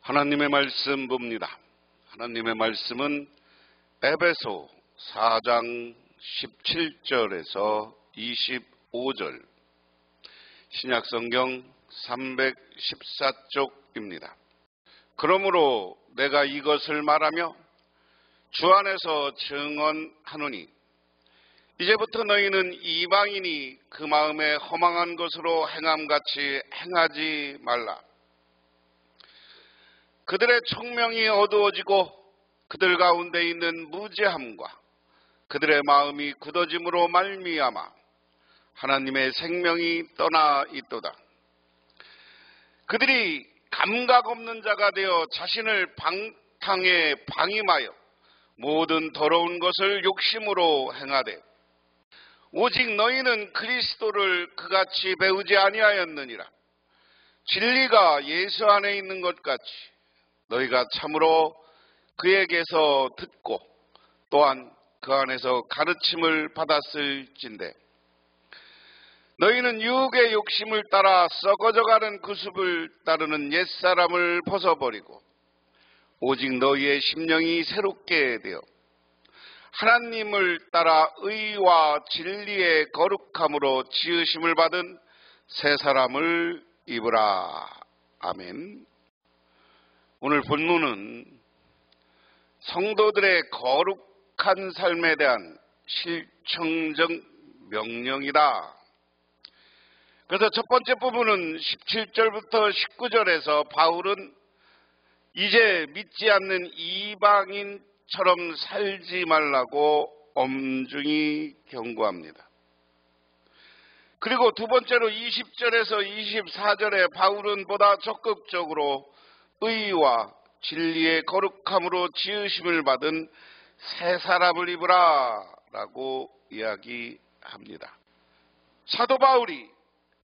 하나님의 말씀 봅니다. 하나님의 말씀은 에베소 4장 17절에서 25절, 신약성경 314쪽입니다. 그러므로 내가 이것을 말하며 주 안에서 증언하노니 이제부터 너희는 이방인이 그 마음에 허망한 것으로 행함같이 행하지 말라. 그들의 총명이 어두워지고 그들 가운데 있는 무지함과 그들의 마음이 굳어짐으로 말미암아 하나님의 생명이 떠나 있도다. 그들이 감각 없는 자가 되어 자신을 방탕에 방임하여 모든 더러운 것을 욕심으로 행하되 오직 너희는 그리스도를 그같이 배우지 아니하였느니라. 진리가 예수 안에 있는 것 같이 너희가 참으로 그에게서 듣고 또한 그 안에서 가르침을 받았을진데 너희는 유혹의 욕심을 따라 썩어져가는 그 숲을 따르는 옛사람을 벗어버리고 오직 너희의 심령이 새롭게 되어 하나님을 따라 의와 진리의 거룩함으로 지으심을 받은 새 사람을 입으라. 아멘. 오늘 본문은 성도들의 거룩한 삶에 대한 실천적 명령이다. 그래서 첫 번째 부분은 17절부터 19절에서 바울은 이제 믿지 않는 이방인처럼 살지 말라고 엄중히 경고합니다. 그리고 두 번째로 20절에서 24절에 바울은 보다 적극적으로 의와 진리의 거룩함으로 지으심을 받은 새 사람을 입으라 라고 이야기합니다. 사도 바울이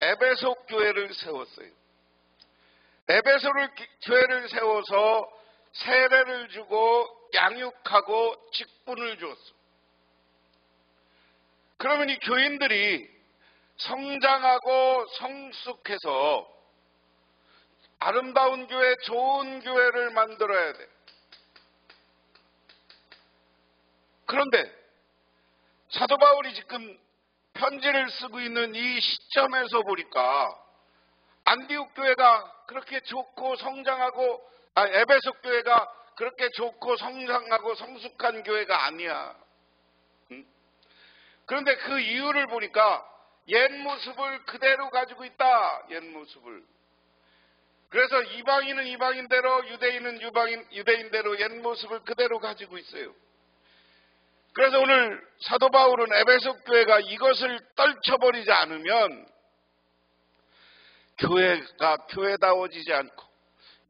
에베소 교회를 세웠어요. 에베소 교회를 세워서 세례를 주고 양육하고 직분을 주었어. 그러면 이 교인들이 성장하고 성숙해서 아름다운 교회, 좋은 교회를 만들어야 돼. 그런데 사도 바울이 지금 편지를 쓰고 있는 이 시점에서 보니까 안디옥 교회가 그렇게 좋고 성장하고 에베소 교회가 그렇게 좋고 성장하고 성숙한 교회가 아니야. 그런데 그 이유를 보니까 옛 모습을 그대로 가지고 있다. 옛 모습을. 그래서 이방인은 이방인대로, 유대인은 유대인대로 옛 모습을 그대로 가지고 있어요. 그래서 오늘 사도 바울은 에베소 교회가 이것을 떨쳐버리지 않으면 교회가 교회다워지지 않고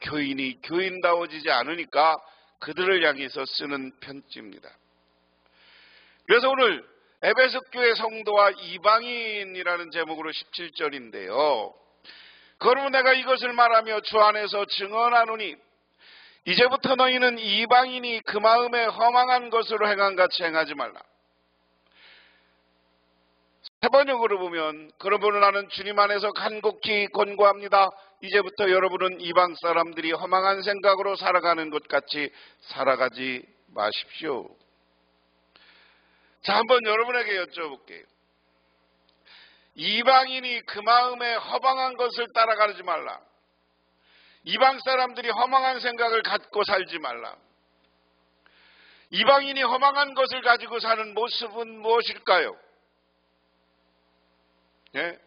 교인이 교인다워지지 않으니까 그들을 향해서 쓰는 편지입니다. 그래서 오늘 에베소 교회 성도와 이방인이라는 제목으로 17절인데요. 그러면 내가 이것을 말하며 주 안에서 증언하노니 이제부터 너희는 이방인이 그 마음에 허망한 것으로 행함같이 행하지 말라. 세번역으로 보면 그러므로 나는 주님 안에서 간곡히 권고합니다. 이제부터 여러분은 이방 사람들이 허망한 생각으로 살아가는 것 같이 살아가지 마십시오. 자, 한번 여러분에게 여쭤볼게요. 이방인이 그 마음에 허망한 것을 따라가지 말라. 이방 사람들이 허망한 생각을 갖고 살지 말라. 이방인이 허망한 것을 가지고 사는 모습은 무엇일까요? 예?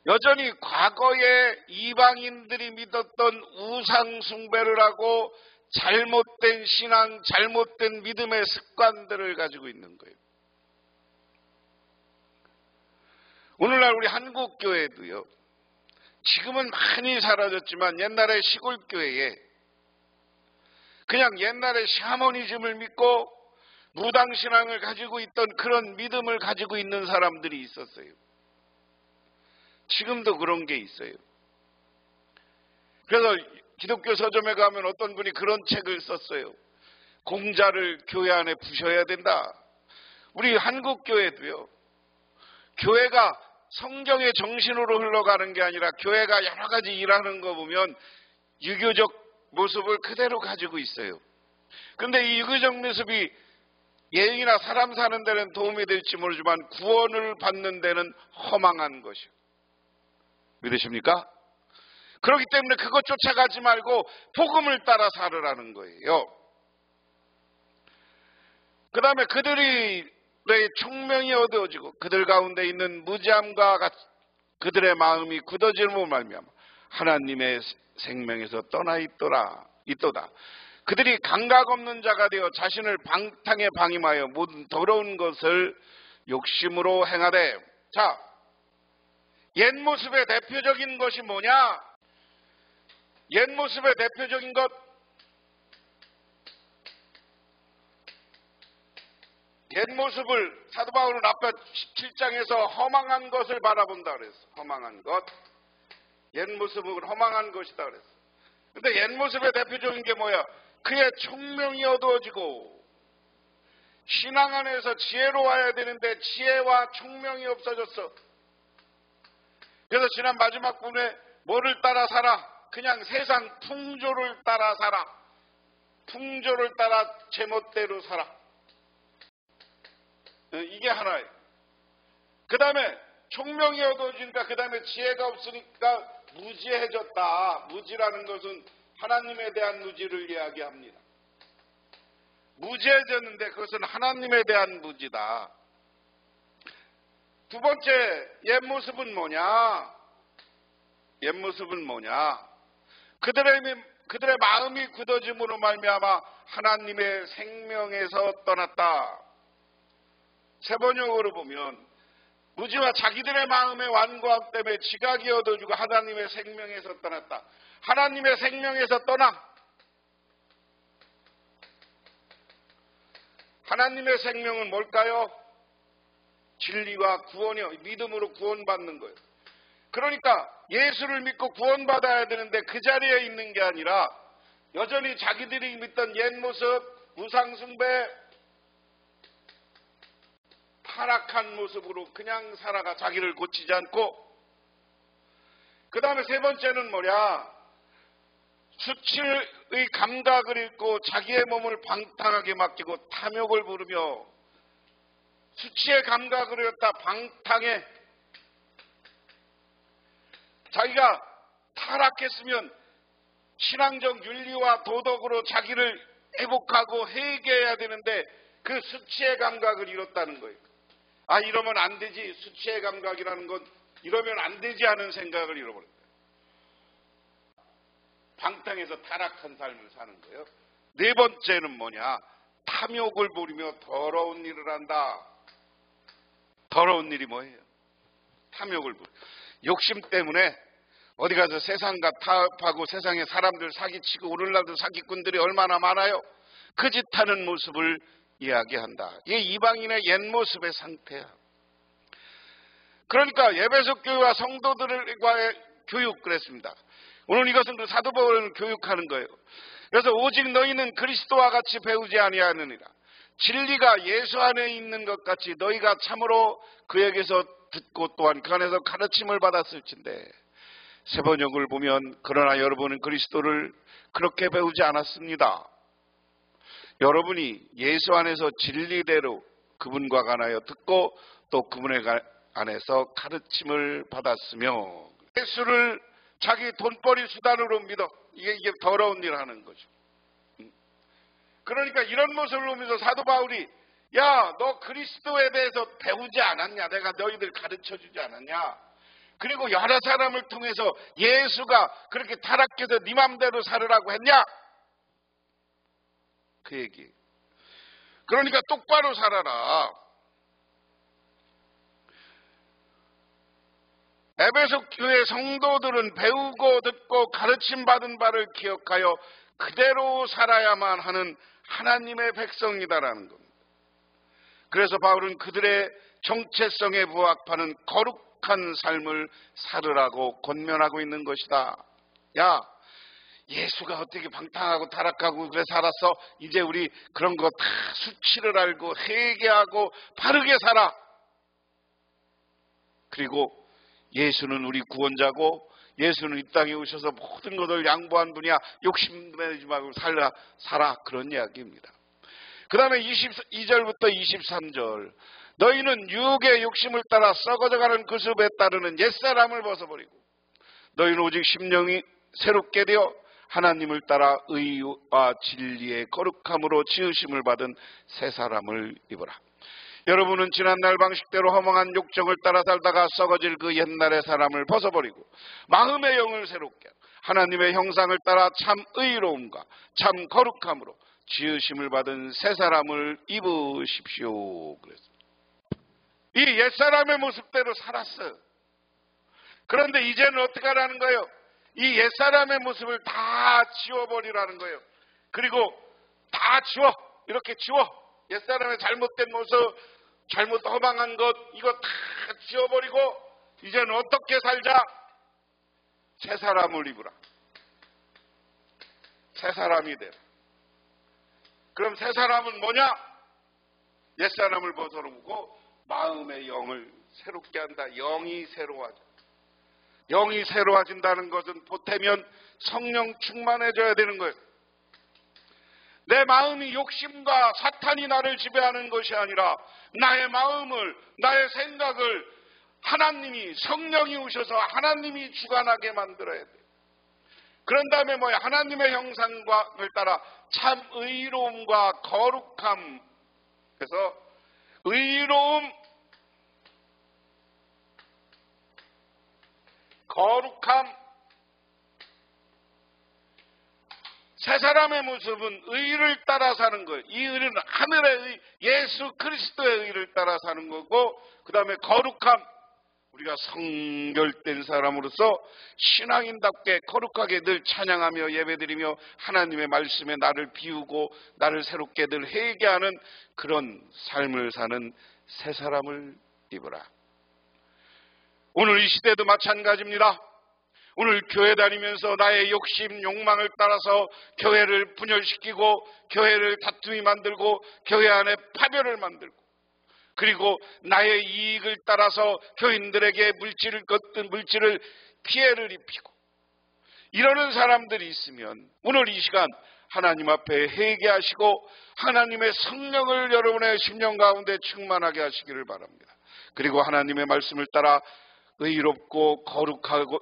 여전히 과거에 이방인들이 믿었던 우상 숭배를 하고 잘못된 신앙, 잘못된 믿음의 습관들을 가지고 있는 거예요. 오늘날 우리 한국 교회도요. 지금은 많이 사라졌지만 옛날에 시골 교회에 그냥 옛날에 샤머니즘을 믿고 무당신앙을 가지고 있던 그런 믿음을 가지고 있는 사람들이 있었어요. 지금도 그런 게 있어요. 그래서 기독교 서점에 가면 어떤 분이 그런 책을 썼어요. 공자를 교회 안에 부셔야 된다. 우리 한국 교회도요. 교회가 성경의 정신으로 흘러가는 게 아니라 교회가 여러 가지 일하는 거 보면 유교적 모습을 그대로 가지고 있어요. 그런데 이 유교적 모습이 예의나 사람 사는 데는 도움이 될지 모르지만 구원을 받는 데는 허망한 것이요. 믿으십니까? 그렇기 때문에 그것 쫓아가지 말고 복음을 따라 살으라는 거예요. 그 다음에 그들의 총명이 어두워지고 그들 가운데 있는 무지함과 그들의 마음이 굳어짐으로 말미암아 하나님의 생명에서 떠나 있도다. 그들이 감각 없는 자가 되어 자신을 방탕에 방임하여 모든 더러운 것을 욕심으로 행하되. 자, 옛 모습의 대표적인 것이 뭐냐? 옛 모습의 대표적인 것, 옛 모습을 사도 바울은 앞에 17장에서 허망한 것을 바라본다 그랬어. 허망한 것. 옛 모습은 허망한 것이다 그랬어. 근데 옛 모습의 대표적인 게 뭐야? 그의 총명이 어두워지고 신앙 안에서 지혜로워야 되는데 지혜와 총명이 없어졌어. 그래서 지난 마지막 부분에 뭐를 따라 살아? 그냥 세상 풍조를 따라 살아. 풍조를 따라 제멋대로 살아. 이게 하나예요. 그 다음에 총명이 어두워지니까 그 다음에 지혜가 없으니까 무지해졌다. 무지라는 것은 하나님에 대한 무지를 이야기합니다. 무지해졌는데 그것은 하나님에 대한 무지다. 두 번째 옛 모습은 뭐냐? 옛 모습은 뭐냐? 그들의 마음이 굳어짐으로 말미암아 하나님의 생명에서 떠났다. 세 번역으로 보면 무지와 자기들의 마음의 완고함 때문에 지각이 얻어지고 하나님의 생명에서 떠났다. 하나님의 생명에서 떠나. 하나님의 생명은 뭘까요? 진리와 구원이요. 믿음으로 구원받는 거예요. 그러니까 예수를 믿고 구원받아야 되는데 그 자리에 있는 게 아니라 여전히 자기들이 믿던 옛 모습, 우상숭배, 타락한 모습으로 그냥 살아가 자기를 고치지 않고. 그 다음에 세 번째는 뭐냐? 수치의 감각을 잃고 자기의 몸을 방탕하게 맡기고 탐욕을 부르며 수치의 감각을 잃었다. 방탕해. 자기가 타락했으면 신앙적 윤리와 도덕으로 자기를 회복하고 회개해야 되는데 그 수치의 감각을 잃었다는 거예요. 아, 이러면 안 되지. 수치의 감각이라는 건 이러면 안 되지 하는 생각을 잃어버렸다. 방탕해서 타락한 삶을 사는 거예요. 네 번째는 뭐냐? 탐욕을 부리며 더러운 일을 한다. 더러운 일이 뭐예요? 탐욕을 부려. 욕심 때문에 어디 가서 세상과 타협하고 세상에 사람들 사기치고 오늘날도 사기꾼들이 얼마나 많아요. 그 짓 하는 모습을 이야기한다. 이게 이방인의 옛 모습의 상태야. 그러니까 에베소 교회와 성도들과의 교육 그랬습니다. 오늘 이것은 그 사도 바울을 교육하는 거예요. 그래서 오직 너희는 그리스도와 같이 배우지 아니하느니라. 진리가 예수 안에 있는 것 같이 너희가 참으로 그에게서 듣고 또한 그 안에서 가르침을 받았을진데. 세 번역을 보면 그러나 여러분은 그리스도를 그렇게 배우지 않았습니다. 여러분이 예수 안에서 진리대로 그분과 관하여 듣고 또 그분의 안에서 가르침을 받았으며 예수를 자기 돈벌이 수단으로 믿어. 이게 더러운 일 하는 거죠. 그러니까 이런 모습을 보면서 사도 바울이 야, 너 그리스도에 대해서 배우지 않았냐? 내가 너희들 가르쳐주지 않았냐? 그리고 여러 사람을 통해서 예수가 그렇게 타락해서 네 맘대로 살으라고 했냐? 그 얘기. 그러니까 똑바로 살아라. 에베소 교회 성도들은 배우고 듣고 가르침 받은 바를 기억하여 그대로 살아야만 하는 하나님의 백성이다라는 겁니다. 그래서 바울은 그들의 정체성에 부합하는 거룩한 삶을 살으라고 권면하고 있는 것이다. 야, 예수가 어떻게 방탕하고 타락하고 그래 살았어? 이제 우리 그런 거 다 수치를 알고 회개하고 바르게 살아. 그리고 예수는 우리 구원자고 예수는 이 땅에 오셔서 모든 것을 양보한 분이야. 욕심내지 말고 살아. 그런 이야기입니다. 그 다음에 22절부터 23절. 너희는 유혹의 욕심을 따라 썩어져가는 그 습에 따르는 옛사람을 벗어버리고 너희는 오직 심령이 새롭게 되어 하나님을 따라 의와 진리의 거룩함으로 지으심을 받은 새 사람을 입으라. 여러분은 지난날 방식대로 허망한 욕정을 따라 살다가 썩어질 그 옛날의 사람을 벗어버리고 마음의 영을 새롭게 하나님의 형상을 따라 참 의로움과 참 거룩함으로 지으심을 받은 새 사람을 입으십시오. 그랬습니다. 이 옛사람의 모습대로 살았어요. 그런데 이제는 어떻게 하라는 거예요? 이 옛사람의 모습을 다 지워버리라는 거예요. 그리고 다 지워. 이렇게 지워. 옛사람의 잘못된 모습, 잘못 허망한 것, 이거 다 지워버리고 이제는 어떻게 살자? 새 사람을 입으라. 새 사람이 되라. 그럼 새 사람은 뭐냐? 옛사람을 벗어놓고 마음의 영을 새롭게 한다. 영이 새로워져. 영이 새로워진다는 것은 보태면 성령 충만해져야 되는 거예요. 내 마음이 욕심과 사탄이 나를 지배하는 것이 아니라 나의 마음을, 나의 생각을 하나님이, 성령이 오셔서 하나님이 주관하게 만들어야 돼요. 그런 다음에 뭐야? 하나님의 형상을 따라 참 의로움과 거룩함. 그래서 의로움, 거룩함. 새 사람의 모습은 의를 따라 사는 거예요. 이 의는 하늘의 의, 예수 그리스도의 의를 따라 사는 거고, 그 다음에 거룩함. 우리가 성결된 사람으로서 신앙인답게 거룩하게 늘 찬양하며 예배드리며 하나님의 말씀에 나를 비우고 나를 새롭게 늘 회개하는 그런 삶을 사는 새 사람을 입으라. 오늘 이 시대도 마찬가지입니다. 오늘 교회 다니면서 나의 욕심, 욕망을 따라서 교회를 분열시키고 교회를 다툼이 만들고 교회 안에 파별을 만들고 그리고 나의 이익을 따라서 교인들에게 물질을 피해를 입히고 이러는 사람들이 있으면 오늘 이 시간 하나님 앞에 회개하시고 하나님의 성령을 여러분의 심령 가운데 충만하게 하시기를 바랍니다. 그리고 하나님의 말씀을 따라 의롭고 거룩하고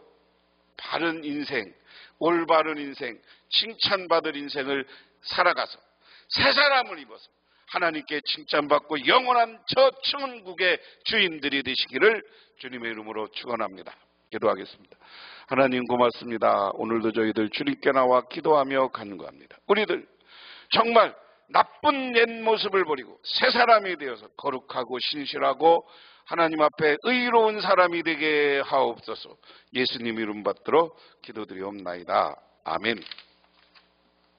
바른 인생, 올바른 인생, 칭찬받을 인생을 살아가서 새 사람을 입어서 하나님께 칭찬받고 영원한 저 천국의 주인들이 되시기를 주님의 이름으로 축원합니다. 기도하겠습니다. 하나님 고맙습니다. 오늘도 저희들 주님께 나와 기도하며 간구합니다. 우리들 정말 나쁜 옛 모습을 버리고 새 사람이 되어서 거룩하고 신실하고 하나님 앞에 의로운 사람이 되게 하옵소서. 예수님 이름 받들어 기도드리옵나이다. 아멘.